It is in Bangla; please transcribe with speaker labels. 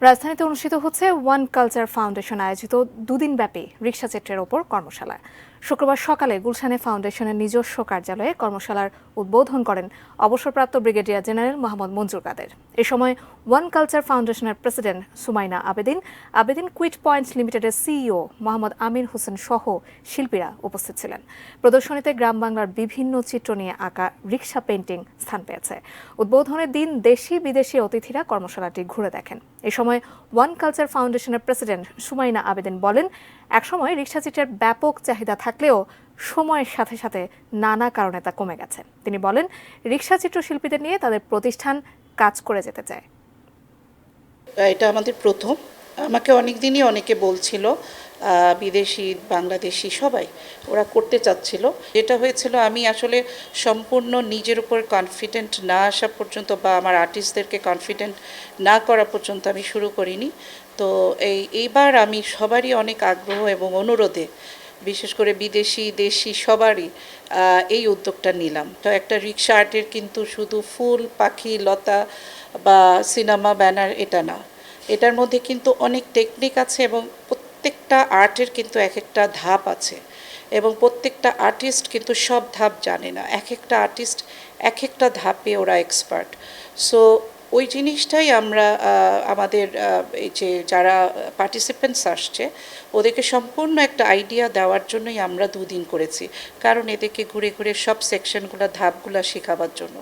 Speaker 1: রাজধানীতে অনুষ্ঠিত হচ্ছে ওয়ান কালচার ফাউন্ডেশন আয়োজিত দুদিনব্যাপী রিক্সাচিত্রের ওপর কর্মশালা। শুক্রবার সকালে গুলশানে ফাউন্ডেশনের নিজস্ব কার্যালয়ে কর্মশালার উদ্বোধন করেন অবসরপ্রাপ্ত ব্রিগেডিয়ার জেনারেল মোহাম্মদ মঞ্জুর কাদের। এ সময় ওয়ান কালচার ফাউন্ডেশনের প্রেসিডেন্ট সুমাইনা আবেদিন কুইট পয়েন্ট লিমিটেডের সিইও মোহাম্মদ আমির হোসেন সহ শিল্পীরা উপস্থিত ছিলেন। প্রদর্শনীতে গ্রাম বাংলার বিভিন্ন চিত্র নিয়ে আঁকা রিক্সা পেইন্টিং স্থান পেয়েছে। উদ্বোধনের দিন দেশি বিদেশি অতিথিরা কর্মশালাটি ঘুরে দেখেন। এ সময় ওয়ান কালচার ফাউন্ডেশনের প্রেসিডেন্ট সুমাইনা আবেদিন বলেন, একসময় রিক্সাচিত্রের ব্যাপক চাহিদা থাকলেও সময়ের সাথে সাথে নানা কারণে তা কমে গেছে। তিনি বলেন, রিক্সাচিত্র শিল্পীদের নিয়ে তাদের প্রতিষ্ঠান কাজ করে যেতে চায়।
Speaker 2: এটা আমাদের প্রথম। আমাকে অনেক দিনই অনেকে বলছিল, বিদেশি বাংলাদেশি সবাই ওরা করতে চাচ্ছিল। যেটা হয়েছিল, আমি আসলে সম্পূর্ণ নিজের উপর কনফিডেন্ট না আসা পর্যন্ত বা আমার আর্টিস্টদেরকে কনফিডেন্ট না করা পর্যন্ত আমি শুরু করিনি। তো এইবার আমি সবারই অনেক আগ্রহ এবং অনুরোধে, বিশেষ করে বিদেশি দেশি সবারই এই উদ্যোগটা নিলাম। তো একটা রিক্সা আর্টের কিন্তু শুধু ফুল, পাখি, লতা বা সিনেমা, ব্যানার এটা না, এটার মধ্যে কিন্তু অনেক টেকনিক আছে এবং প্রত্যেকটা আর্টের কিন্তু এক একটা ধাপ আছে এবং প্রত্যেকটা আর্টিস্ট কিন্তু সব ধাপ জানে না। এক একটা আর্টিস্ট এক একটা ধাপে ওরা এক্সপার্ট। সো ওই জিনিসটাই আমরা আমাদের এই যে যারা পার্টিসিপেন্টস আসছে ওদেরকে সম্পূর্ণ একটা আইডিয়া দেওয়ার জন্যই আমরা দুদিন করেছি, কারণ এদেরকে ঘুরে ঘুরে সব সেকশনগুলো ধাপগুলো শেখাবার জন্য।